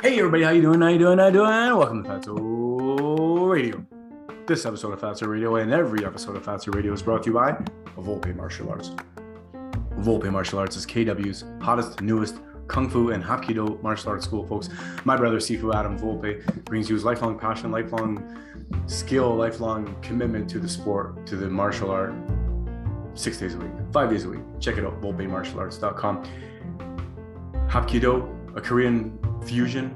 Hey everybody, how you doing? Welcome to Fatso Radio. This episode of Fatso Radio and every episode of Fatso Radio is brought to you by Volpe Martial Arts. Volpe Martial Arts is KW's hottest, newest Kung Fu and Hapkido martial arts school, folks. My brother, Sifu Adam Volpe, brings you his lifelong passion, lifelong skill, lifelong commitment to the sport, to the martial art, 6 days a week, 5 days a week. Check it out, volpemartialarts.com. Hapkido, a Korean fusion,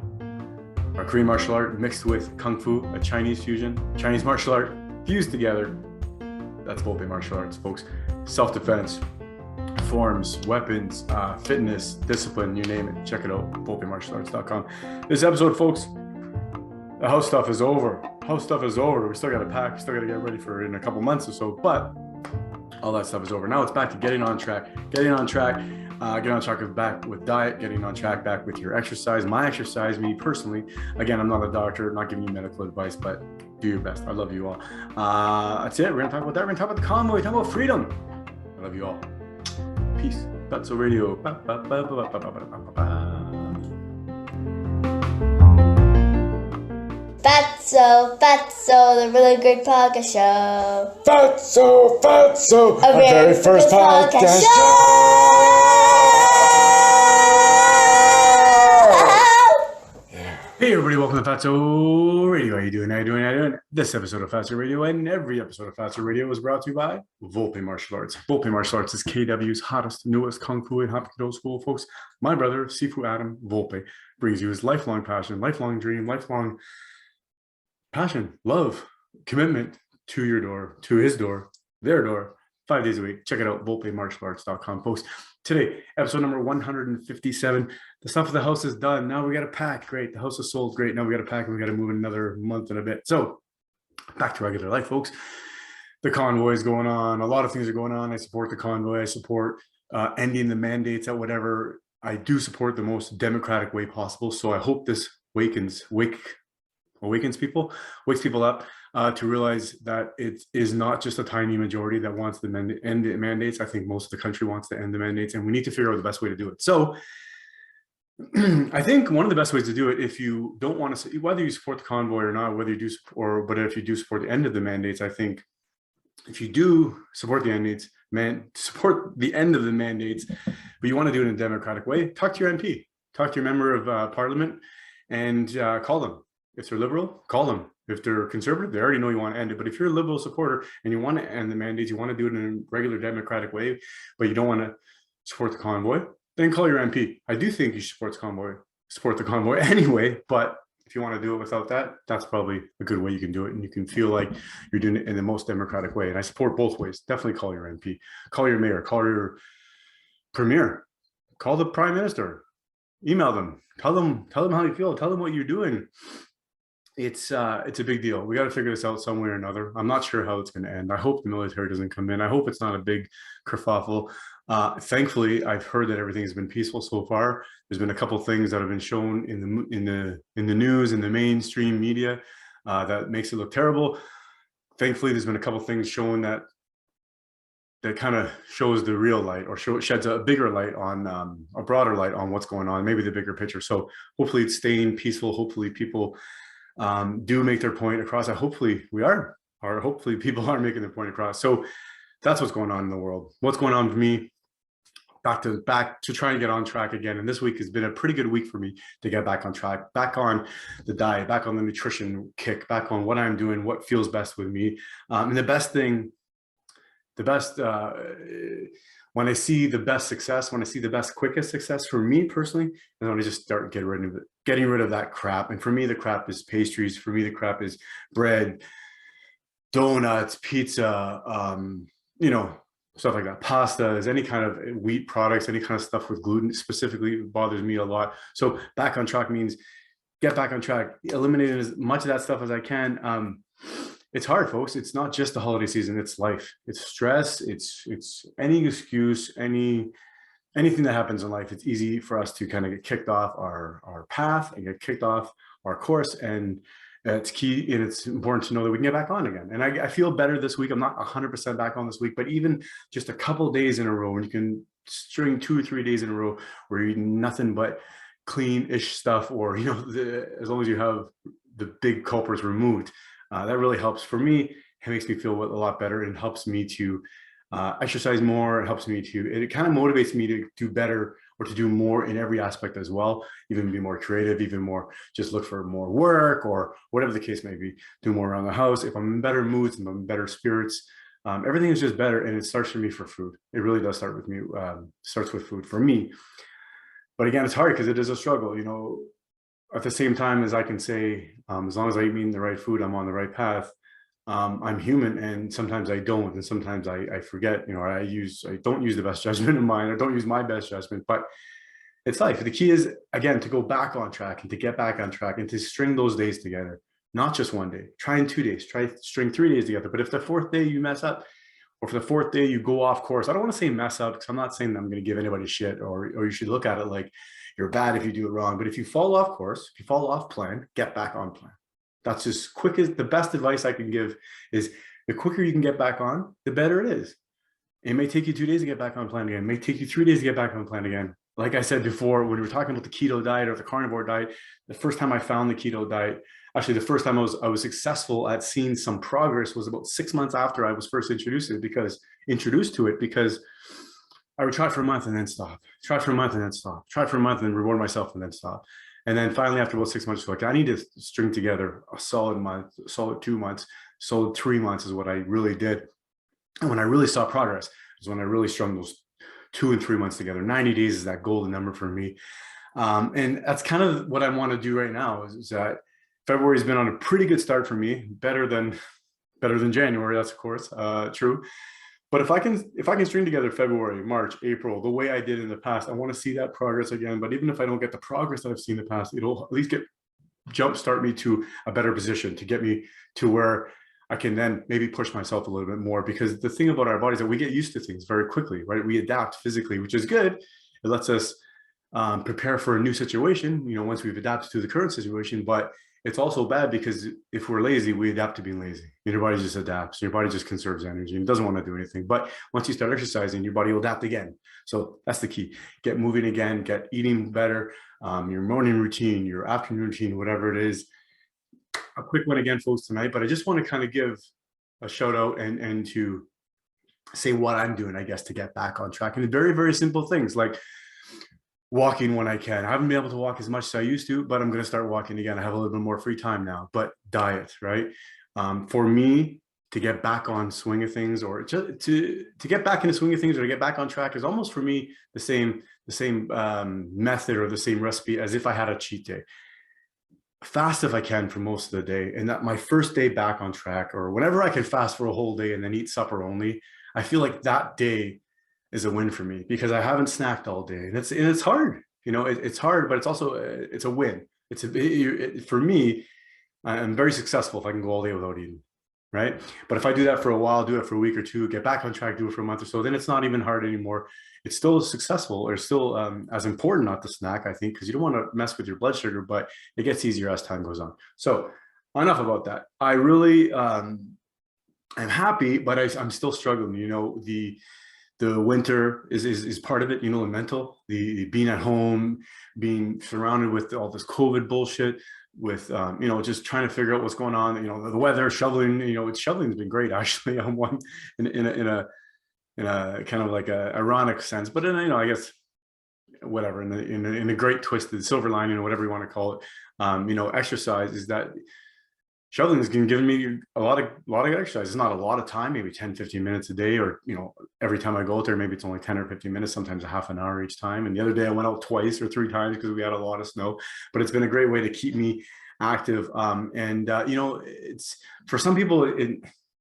or Korean martial art mixed with Kung Fu, a Chinese fusion, Chinese martial art fused together. That's Volpe Martial Arts, folks. Self-defense, forms, weapons, fitness, discipline, you name it. Check it out, volpemartialarts.com. This episode, folks, the house stuff is over. We still got to pack, we still got to get ready for in a couple months or so, but all that stuff is over. Now it's back to getting on track back with diet, getting on track back with your exercise. My exercise, me personally, again, I'm not a doctor, not giving you medical advice, but do your best. I love you all. That's it. We're going to talk about that. We're going to talk about the convoy, we're talking about freedom. I love you all. Peace. Fatso Radio. Fatso, the really great podcast show. Fatso, our very first podcast show. Hey everybody, welcome to Fatso Radio. How you doing? This episode of Fatso Radio and every episode of Fatso Radio is brought to you by Volpe Martial Arts. Volpe Martial Arts is KW's hottest, newest Kung Fu and Hapkido school, folks. My brother, Sifu Adam Volpe, brings you his lifelong passion, lifelong dream, lifelong passion, love, commitment to your door, to his door, their door, 5 days a week. Check it out, volpemartialarts.com, folks. Today, episode number 157. The stuff of the house is done. Now we got to pack. Great. The house is sold. Great. Now we got to pack and we got to move in another month and a bit. So back to regular life, folks. The convoy is going on. A lot of things are going on. I support the convoy. I support ending the mandates at whatever. I do support the most democratic way possible. So I hope this wakes people up to realize that it is not just a tiny majority that wants to end the mandates. I think most of the country wants to end the mandates, and we need to figure out the best way to do it. So I think one of the best ways to do it, if you don't want to, whether you support the convoy or not, whether you do, but if you do support the end of the mandates, I think if you do support the support the end of the mandates, but you want to do it in a democratic way, talk to your MP, talk to your member of parliament, and call them. If they're liberal, call them. If they're conservative, they already know you want to end it. But if you're a liberal supporter and you want to end the mandates, you want to do it in a regular democratic way, but you don't want to support the convoy, then call your MP. I do think you should support the convoy anyway, but if you want to do it without that, that's probably a good way you can do it. And you can feel like you're doing it in the most democratic way. And I support both ways. Definitely call your MP, call your mayor, call your premier, call the prime minister, email them, tell them how you feel, tell them what you're doing. It's a big deal. We got to figure this out some way or another. I'm not sure how it's going to end. I hope the military doesn't come in. I hope it's not a big kerfuffle. Thankfully, I've heard that everything has been peaceful so far. There's been a couple things that have been shown in the news, in the mainstream media, that makes it look terrible. Thankfully, there's been a couple things shown that kind of shows the real light, or sheds a bigger light on a broader light on what's going on, maybe the bigger picture. So hopefully it's staying peaceful. Hopefully people do make their point across. Hopefully people are making their point across. So that's what's going on in the world. What's going on for me, back to trying to get on track again. And this week has been a pretty good week for me to get back on track, back on the diet, back on the nutrition kick, back on what I'm doing, what feels best with me. And when I see the best success, when I see the best, quickest success for me personally, I want to just start getting rid of that crap. And for me, the crap is pastries. For me, the crap is bread, donuts, pizza, stuff like that. Pastas, any kind of wheat products, any kind of stuff with gluten specifically bothers me a lot. So back on track means get back on track, eliminating as much of that stuff as I can. It's hard, folks. It's not just the holiday season. It's life. It's stress. It's any excuse, anything that happens in life. It's easy for us to kind of get kicked off our path and get kicked off our course. And it's key, and it's important to know that we can get back on again. And I feel better this week. I'm not 100% back on this week, but even just a couple days in a row, and you can string 2 or 3 days in a row where you're eating nothing but clean-ish stuff, or as long as you have the big culprits removed, that really helps. For me, it makes me feel a lot better, and helps me to exercise more. It helps me it kind of motivates me to do better, or to do more in every aspect as well, even be more creative, even more, just look for more work, or whatever the case may be, do more around the house. If I'm in better moods, if I'm in better spirits, everything is just better. And it starts for me for food. It really does start with me, starts with food for me. But again, it's hard because it is a struggle, at the same time as I can say, as long as I eat the right food, I'm on the right path. I'm human, and sometimes I don't, and sometimes I forget, I don't use the best judgment of mine. I don't use my best judgment, but it's life. The key is, again, to go back on track, and to get back on track, and to string those days together, not just one day. Try in 2 days, try string 3 days together. But if the fourth day you mess up, or for the fourth day you go off course, I don't want to say mess up, because I'm not saying that I'm going to give anybody shit, or you should look at it like you're bad if you do it wrong. But if you fall off course, if you fall off plan, get back on plan. That's just quick. As the best advice I can give is, the quicker you can get back on, the better it is. It may take you 2 days to get back on plan again. It may take you 3 days to get back on plan again. Like I said before, when we were talking about the keto diet or the carnivore diet, the first time I found the keto diet, actually the first time I was successful at seeing some progress, was about 6 months after I was first introduced to it, because I would try for a month and then stop, try for a month and then stop, try for a month and then reward myself and then stop. And then finally, after about 6 months, like, I need to string together a solid month, solid 2 months, solid 3 months is what I really did. And when I really saw progress is when I really strung those 2 and 3 months together. 90 days is that golden number for me. And that's kind of what I want to do right now, is that February has been on a pretty good start for me, better than January. That's of course true. But if I can string together February, March, April, the way I did in the past, I want to see that progress again. But even if I don't get the progress that I've seen in the past, it'll at least jumpstart me to a better position, to get me to where I can then maybe push myself a little bit more. Because the thing about our bodies is that we get used to things very quickly, right? We adapt physically, which is good. It lets us prepare for a new situation, once we've adapted to the current situation. But it's also bad, because if we're lazy, we adapt to being lazy. Your body just adapts. Your body just conserves energy and doesn't want to do anything. But once you start exercising, your body will adapt again. So that's the key. Get moving again, get eating better, your morning routine, your afternoon routine, whatever it is. A quick one again, folks, tonight, but I just want to kind of give a shout out and to say what I'm doing, I guess, to get back on track. And very, very simple things like walking when I can. I haven't been able to walk as much as I used to, but I'm going to start walking again. I have a little bit more free time now. But diet, right? For me, to get back on swing of things, or to get back in the swing of things, or to get back on track, is almost for me the same method or the same recipe as if I had a cheat day. Fast if I can for most of the day, and that my first day back on track, or whenever I can fast for a whole day and then eat supper only, I feel like that day is a win for me, because I haven't snacked all day, and it's hard. It's hard, but it's also it's a win. For me, I'm very successful if I can go all day without eating, right? But if I do that for a while, do it for a week or two, get back on track, do it for a month or so, then it's not even hard anymore. It's still successful, or still as important not to snack, I think, because you don't want to mess with your blood sugar, but it gets easier as time goes on. So enough about that. I really I'm happy, but I'm still struggling. The winter is part of it, the mental, the being at home, being surrounded with all this COVID bullshit, with just trying to figure out what's going on. The weather, shoveling. Shoveling's been great, actually. On one in a kind of like a ironic sense, but I guess whatever, in a great twisted silver lining, or whatever you want to call it. Exercise is that. Shoveling has given me a lot of exercise. It's not a lot of time, maybe 10, 15 minutes a day, or, every time I go out there, maybe it's only 10 or 15 minutes, sometimes a half an hour each time. And the other day I went out twice or 3 times because we had a lot of snow, but it's been a great way to keep me active. It's for some people,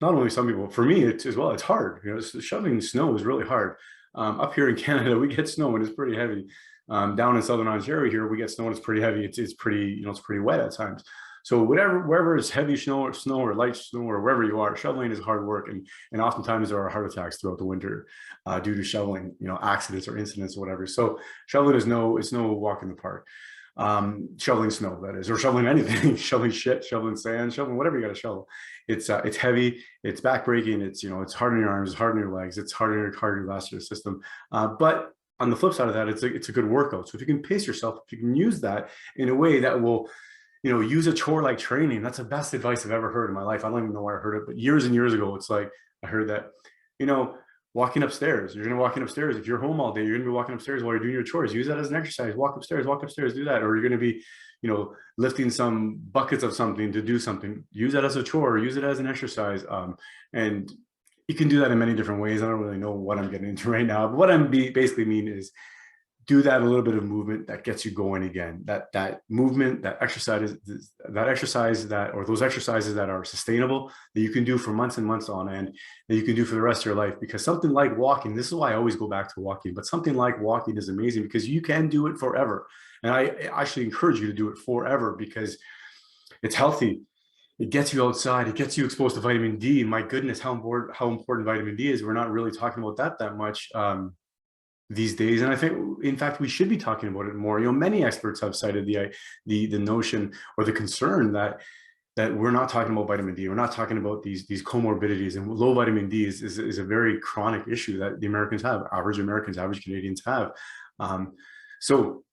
not only some people, for me, it's as well, it's hard. Shoveling snow is really hard. Up here in Canada, we get snow and it's pretty heavy. Down in Southern Ontario here, we get snow and it's pretty heavy. It's pretty, it's pretty wet at times. So wherever it's heavy snow or light snow, or wherever you are, shoveling is hard work, and oftentimes there are heart attacks throughout the winter due to shoveling, accidents or incidents or whatever. So shoveling it's no walk in the park. Shoveling snow, that is, or shoveling anything, shoveling shit, shoveling sand, shoveling whatever you got to shovel. It's heavy, it's backbreaking, it's hard on your arms, it's hard on your legs, it's hard on your cardiovascular system. But on the flip side of that, it's a good workout. So if you can pace yourself, if you can use that in a way that will, use a chore like training. That's the best advice I've ever heard in my life. I don't even know where I heard it, but years and years ago, it's like I heard that, walking upstairs. You're going to walking upstairs. If you're home all day, you're going to be walking upstairs while you're doing your chores. Use that as an exercise. Walk upstairs, do that. Or you're going to be, lifting some buckets of something to do something. Use that as a chore. Use it as an exercise. And you can do that in many different ways. I don't really know what I'm getting into right now, but what I'm basically mean is do that a little bit of movement that gets you going again. That movement, that exercise, or those exercises that are sustainable, that you can do for months and months on end, that you can do for the rest of your life. Because something like walking, this is why I always go back to walking, but something like walking is amazing because you can do it forever. And I actually encourage you to do it forever because it's healthy. It gets you outside. It gets you exposed to vitamin D. My goodness, how important vitamin D is. We're not really talking about that much these days. And I think, in fact, we should be talking about it more. Many experts have cited the notion or the concern that we're not talking about vitamin D. We're not talking about these comorbidities, and low vitamin D is a very chronic issue that the Americans have, average Americans, average Canadians have. So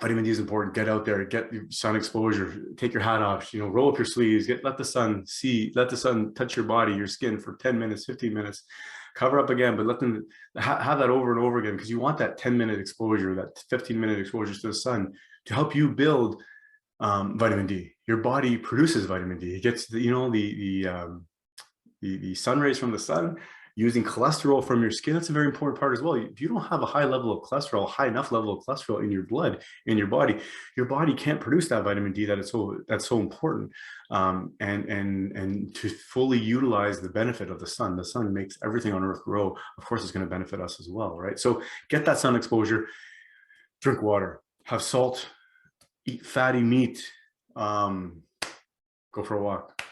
vitamin D is important. Get out there, get sun exposure, take your hat off, roll up your sleeves, let the sun touch your body, your skin for 10 minutes, 15 minutes, cover up again, but let them have that over and over again, because you want that 10-minute exposure, that 15-minute exposure to the sun to help you build vitamin D. Your body produces vitamin D. It gets the sun rays from the sun, using cholesterol from your skin. That's a very important part as well. If you don't have a high level of cholesterol, high enough level of cholesterol in your blood, in your body can't produce that vitamin D that's so important. And to fully utilize the benefit of the sun makes everything on earth grow. Of course, it's going to benefit us as well, right? So get that sun exposure, drink water, have salt, eat fatty meat, go for a walk.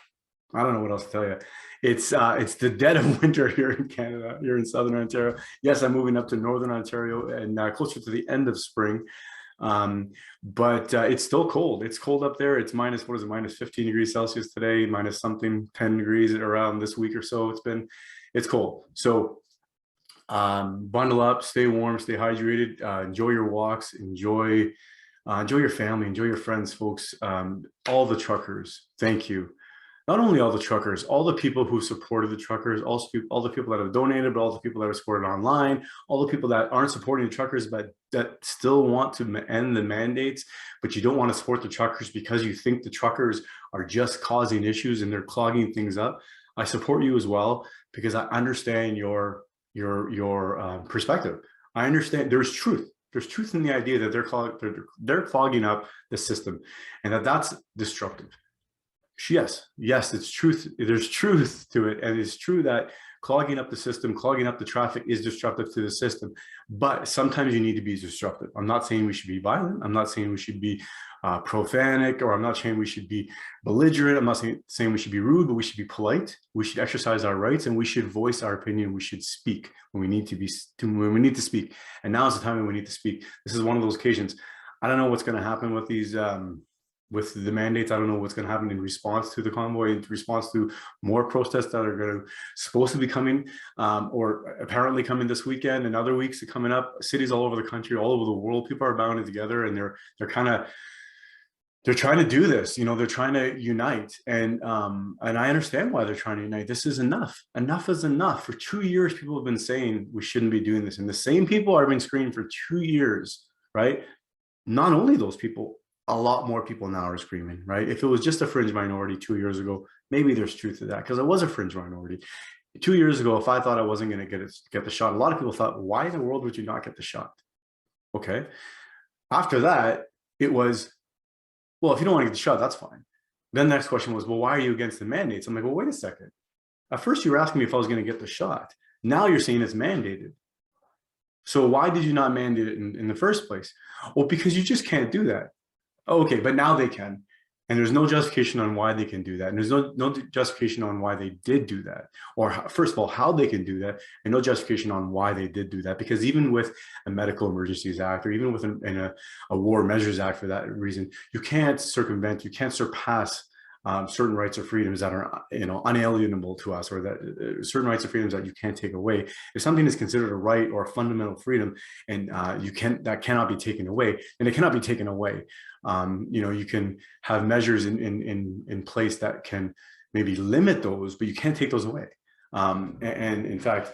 I don't know what else to tell you. It's the dead of winter here in Canada, here in Southern Ontario. Yes, I'm moving up to Northern Ontario and closer to the end of spring. But it's still cold. It's cold up there. It's minus 15 degrees Celsius today, minus something 10 degrees around this week or so. It's cold. So bundle up, stay warm, stay hydrated, enjoy your walks, enjoy your family, enjoy your friends, folks. All the truckers, thank you. Not only all the truckers, all the people who supported the truckers, also all the people that have donated, but all the people that are supported online, all the people that aren't supporting the truckers, but that still want to end the mandates, but you don't want to support the truckers because you think the truckers are just causing issues and they're clogging things up. I support you as well because I understand your perspective. I understand there's truth. There's truth in the idea that they're clogging up the system and that's disruptive. Yes, it's truth. There's truth to it. And it's true that clogging up the system, clogging up the traffic is disruptive to the system. But sometimes you need to be disruptive. I'm not saying we should be violent. I'm not saying we should be profanic, or I'm not saying we should be belligerent. I'm not saying we should be rude, but we should be polite. We should exercise our rights and we should voice our opinion. We should speak when we need to speak. And now is the time when we need to speak. This is one of those occasions. I don't know what's going to happen with these with the mandates. I don't know what's going to happen in response to the convoy, in response to more protests that are supposed to be coming or apparently coming this weekend and other weeks coming up. Cities all over the country, all over the world, people are bounding together and they're trying to do this. They're trying to unite, and I understand why they're trying to unite. This is enough. Enough is enough. For 2 years, people have been saying we shouldn't be doing this, and the same people are being screaming for 2 years, right? Not only those people, a lot more people now are screaming, right? If it was just a fringe minority 2 years ago, maybe there's truth to that, because I was a fringe minority 2 years ago. If I thought I wasn't going to get the shot, a lot of people thought, why in the world would you not get the shot? Okay. After that, it was, well, if you don't want to get the shot, that's fine. Then the next question was, well, why are you against the mandates? I'm like, well, wait a second. At first, you were asking me if I was going to get the shot. Now you're saying it's mandated. So why did you not mandate it in the first place? Well, because you just can't do that. Oh, okay, but now they can. And there's no justification on why they can do that. And there's no justification on why they did do that. Or first of all, how they can do that, and no justification on why they did do that. Because even with a Medical Emergencies Act, or even with a War Measures Act for that reason, you can't circumvent, you can't surpass certain rights or freedoms that are, unalienable to us, or that certain rights or freedoms that you can't take away. If something is considered a right or a fundamental freedom, and that cannot be taken away, then it cannot be taken away. You can have measures in place that can maybe limit those, but you can't take those away. And in fact,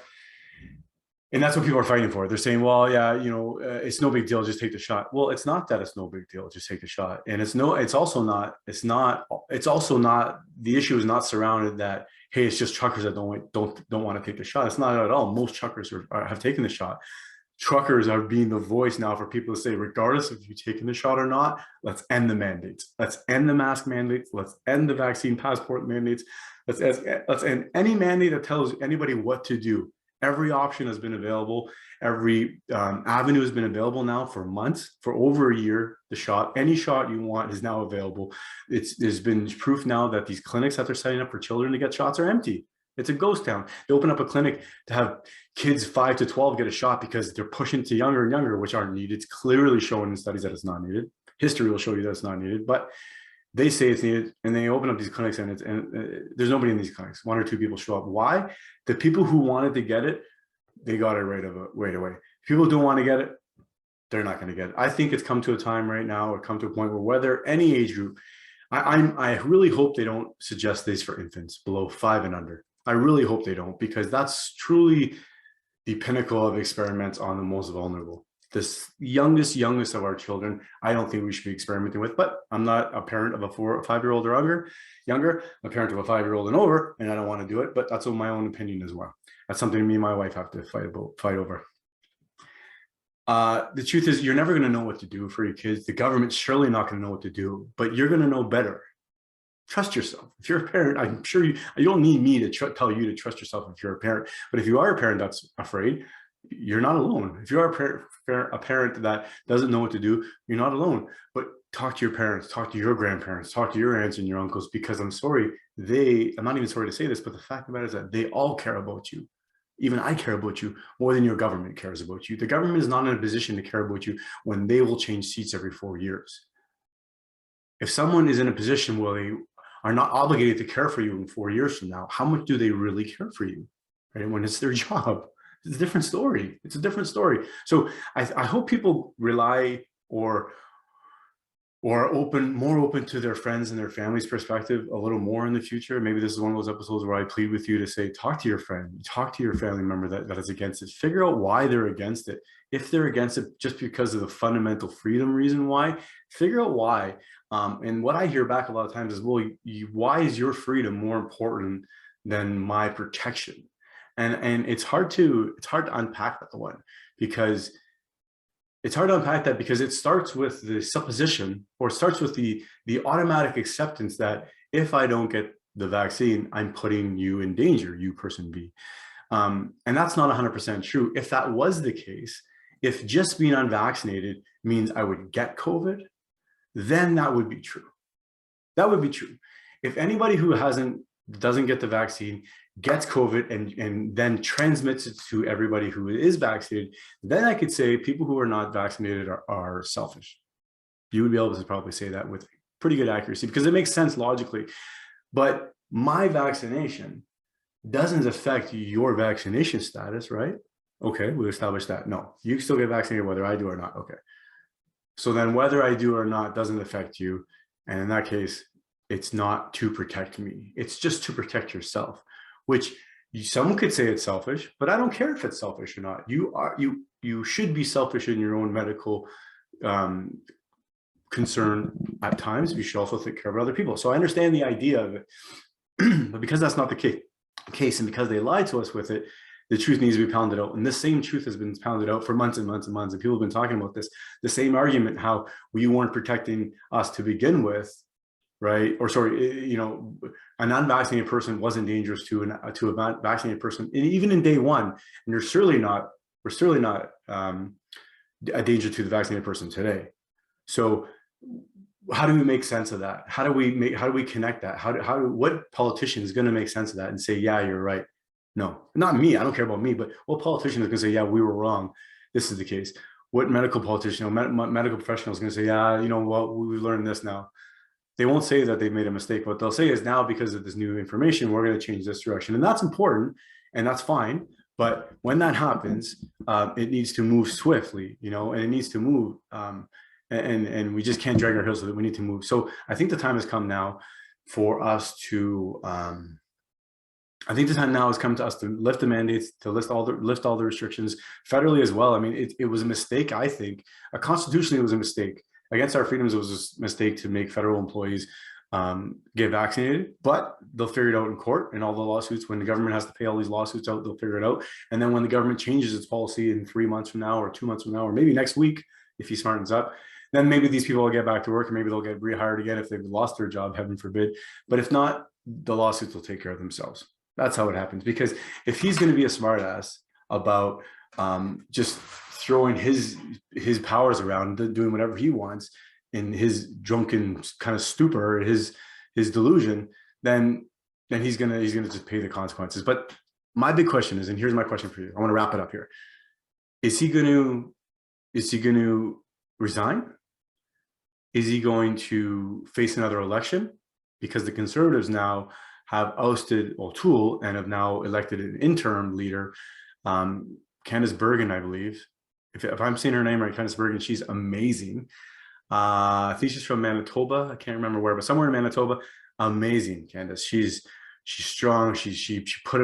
and that's what people are fighting for. They're saying, well, yeah, it's no big deal, just take the shot. Well, it's not that it's no big deal, just take the shot. And it's also not, the issue is not surrounded that, hey, it's just truckers that don't want to take the shot. It's not at all. Most truckers have taken the shot. Truckers are being the voice now for people to say, regardless of you taking the shot or not, let's end the mandates. Let's end the mask mandates. Let's end the vaccine passport mandates. Let's end any mandate that tells anybody what to do. Every option has been available. Every avenue has been available now for months, for over a year. Any shot you want is now available. There's been proof now that these clinics that they're setting up for children to get shots are empty. It's a ghost town. They open up a clinic to have kids 5 to 12 get a shot because they're pushing to younger and younger, which aren't needed. It's clearly shown in studies that it's not needed. History will show you that it's not needed, but they say it's needed, and they open up these clinics, and there's nobody in these clinics. 1 or 2 people show up. Why? The people who wanted to get it, they got it right away. People who don't want to get it, they're not going to get it. I think it's come to a time right now, or come to a point where whether any age group, I really hope they don't suggest this for infants below 5 and under. I really hope they don't, because that's truly the pinnacle of experiments on the most vulnerable. This youngest of our children, I don't think we should be experimenting with, but I'm not a parent of a 4 or 5-year-old or younger, I'm a parent of a 5-year-old and over, and I don't want to do it, but that's my own opinion as well. That's something me and my wife have to fight over. The truth is, you're never going to know what to do for your kids. The government's surely not going to know what to do, but you're going to know better. Trust yourself. If you're a parent, I'm sure you don't need me to tell you to trust yourself if you're a parent, but if you are a parent that's afraid, you're not alone. If you are a parent that doesn't know what to do, you're not alone. But talk to your parents, talk to your grandparents, talk to your aunts and your uncles, because I'm not even sorry to say this, but the fact of the matter is that they all care about you. Even I care about you more than your government cares about you. The government is not in a position to care about you when they will change seats every 4 years. If someone is in a position where they are not obligated to care for you in 4 years from now, how much do they really care for you? Right? When it's their job. It's a different story. It's a different story. So I hope people rely or more open to their friends and their family's perspective a little more in the future. Maybe this is one of those episodes where I plead with you to say, talk to your friend, talk to your family member that is against it. Figure out why they're against it. If they're against it just because of the fundamental freedom reason why, figure out why. And what I hear back a lot of times is, well, why is your freedom more important than my protection? And it's hard to unpack that one, because it starts with the supposition, or it starts with the automatic acceptance that if I don't get the vaccine, I'm putting you in danger, you person B. And that's not 100% true. If that was the case, if just being unvaccinated means I would get COVID, then that would be true. That would be true. If anybody who doesn't get the vaccine gets COVID and then transmits it to everybody who is vaccinated, then I could say people who are not vaccinated are selfish. You would be able to probably say that with pretty good accuracy, because it makes sense logically. But my vaccination doesn't affect your vaccination status, right? Okay, we established that. No, you still get vaccinated whether I do or not. Okay. So then whether I do or not doesn't affect you. And in that case, it's not to protect me. It's just to protect yourself, which someone could say it's selfish, but I don't care if it's selfish or not. You should be selfish in your own medical concern at times. You should also take care of other people. So I understand the idea of it, but because that's not the case, and because they lied to us with it, the truth needs to be pounded out. And this same truth has been pounded out for months and months and months. And people have been talking about this, the same argument, how we weren't protecting us to begin with, right? Or sorry, an unvaccinated person wasn't dangerous to a vaccinated person, and even in day one. And we're certainly not a danger to the vaccinated person today. So how do we make sense of that? How do we connect that? What politician is going to make sense of that and say, yeah, you're right? No, not me. I don't care about me, but what politician is going to say, yeah, we were wrong. This is the case. What medical politician, medical professional is going to say, yeah, you know what, we learned this now. they won't say that they've made a mistake. What they'll say is now because of this new information, we're going to change this direction. And that's important and that's fine. But when that happens, it needs to move swiftly, you know, and it needs to move. And we just can't drag our heels with it. We need to move. So I think the time has come now for us to, I think the time now has come to us to lift the mandates, to lift all the restrictions federally as well. I mean, it was a mistake, I think. Constitutionally, it was a mistake. Against our freedoms, it was a mistake to make federal employees get vaccinated, but they'll figure it out in court and all the lawsuits. When the government has to pay all these lawsuits out, they'll figure it out. And then when the government changes its policy in 3 months from now or 2 months from now, or maybe next week, if he smartens up, then maybe these people will get back to work and maybe they'll get rehired again if they've lost their job, heaven forbid. But if not, the lawsuits will take care of themselves. That's how it happens. Because if he's going to be a smartass about just throwing his powers around, doing whatever he wants in his drunken kind of stupor, his delusion, then he's gonna just pay the consequences. But my big question is, and here's my question for you. I want to wrap it up here. Is he going to resign? Is he going to face another election? Because the Conservatives now have ousted O'Toole and have now elected an interim leader, Candace Bergen, I believe. If I'm saying her name right, Candace Bergen, she's amazing. I think she's from Manitoba. I can't remember where, but somewhere in Manitoba. Amazing, Candace. She's strong. She put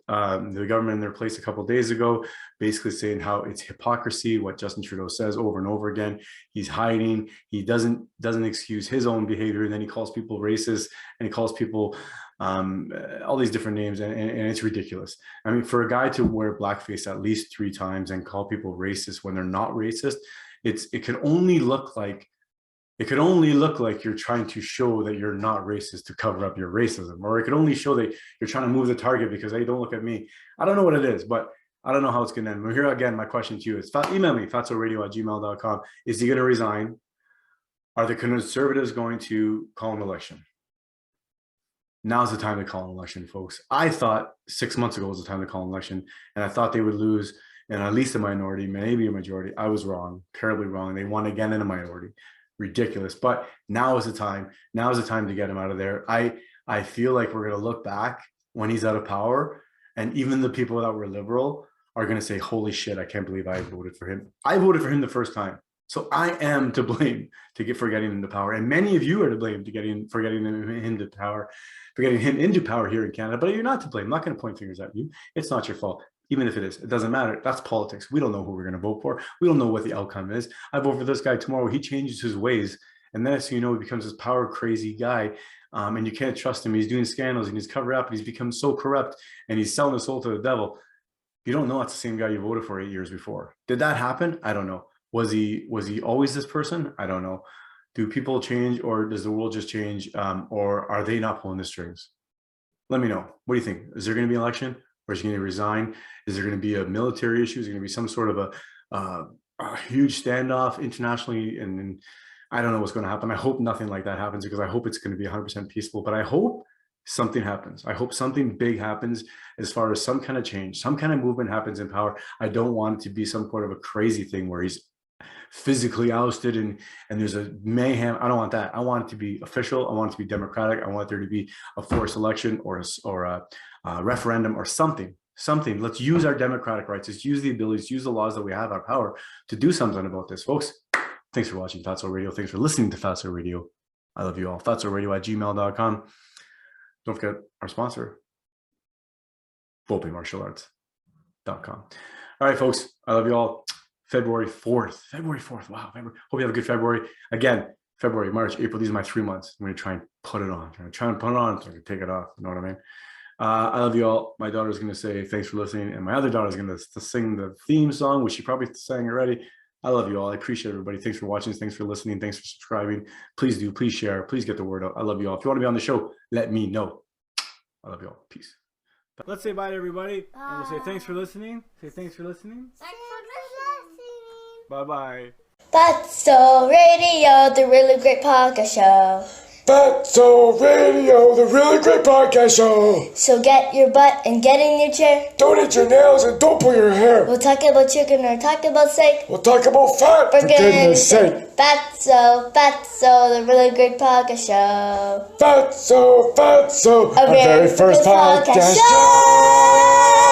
the government in their place a couple of days ago, basically saying how it's hypocrisy what Justin Trudeau says over and over again. He's hiding. He doesn't excuse his own behavior, and then he calls people racist and he calls people all these different names, and it's ridiculous. I mean, for a guy to wear blackface at least 3 times and call people racist when they're not racist, it could only look like you're trying to show that you're not racist to cover up your racism, or it could only show that you're trying to move the target because, hey, don't look at me. I don't know what it is, but I don't know how it's going to end. But here again, my question to you is, email me, fatsoradio@gmail.com. Is he going to resign? Are the Conservatives going to call an election? Now's the time to call an election, folks. I thought 6 months ago was the time to call an election, and I thought they would lose in at least a minority, maybe a majority. I was wrong, terribly wrong. They won again in a minority. Ridiculous. But now is the time. Now is the time to get him out of there. I feel like we're going to look back when he's out of power, and even the people that were liberal are going to say, holy shit, I can't believe I voted for him. I voted for him the first time. So I am to blame for getting into power. And many of you are to blame for getting him into power here in Canada. But you're not to blame. I'm not going to point fingers at you. It's not your fault. Even if it is, it doesn't matter. That's politics. We don't know who we're going to vote for. We don't know what the outcome is. I vote for this guy tomorrow. He changes his ways. And then, so you know, he becomes this power crazy guy. And you can't trust him. He's doing scandals and he's covered up and he's become so corrupt and he's selling his soul to the devil. You don't know it's the same guy you voted for 8 years before. Did that happen? I don't know. Was he always this person? I don't know. Do people change, or does the world just change? Or are they not pulling the strings? Let me know. What do you think? Is there going to be an election? Or is he going to resign? Is there going to be a military issue? Is there going to be some sort of a huge standoff internationally? And I don't know what's going to happen. I hope nothing like that happens, because I hope it's going to be 100% peaceful. But I hope something happens. I hope something big happens as far as some kind of change, some kind of movement happens in power. I don't want it to be some sort of a crazy thing where he's physically ousted and there's a mayhem. I don't want that. I want it to be official. I want it to be democratic. I want there to be a forced election or a referendum or something. Let's use our democratic rights. Let's use the abilities, use the laws that we have, our power to do something about this, folks. Thanks for watching Fatso Radio. Thanks for listening to Fatso Radio. I love you all. fatsoradio@gmail.com. Don't forget our sponsor, VolpeMartialArts.com. All right, folks. I love you all. February 4th. Wow. Hope you have a good February. Again, February, March, April. These are my 3 months. I'm going to try and put it on. I'm going to try and put it on so I can take it off. You know what I mean? I love you all. My daughter's going to say thanks for listening. And my other daughter's going to sing the theme song, which she probably sang already. I love you all. I appreciate everybody. Thanks for watching. Thanks for listening. Thanks for subscribing. Please do. Please share. Please get the word out. I love you all. If you want to be on the show, let me know. I love you all. Peace. Let's say bye to everybody. Bye. And we'll say thanks for listening. Say thanks for listening. Thanks for listening. Bye-bye. Fatso Radio, the really great podcast show. Fatso Radio, the really great podcast show. So get your butt and get in your chair. Don't eat your nails and don't pull your hair. We'll talk about chicken or talk about steak. We'll talk about fat, for goodness sake. Fatso, the really great podcast show. Fatso, our very first podcast show.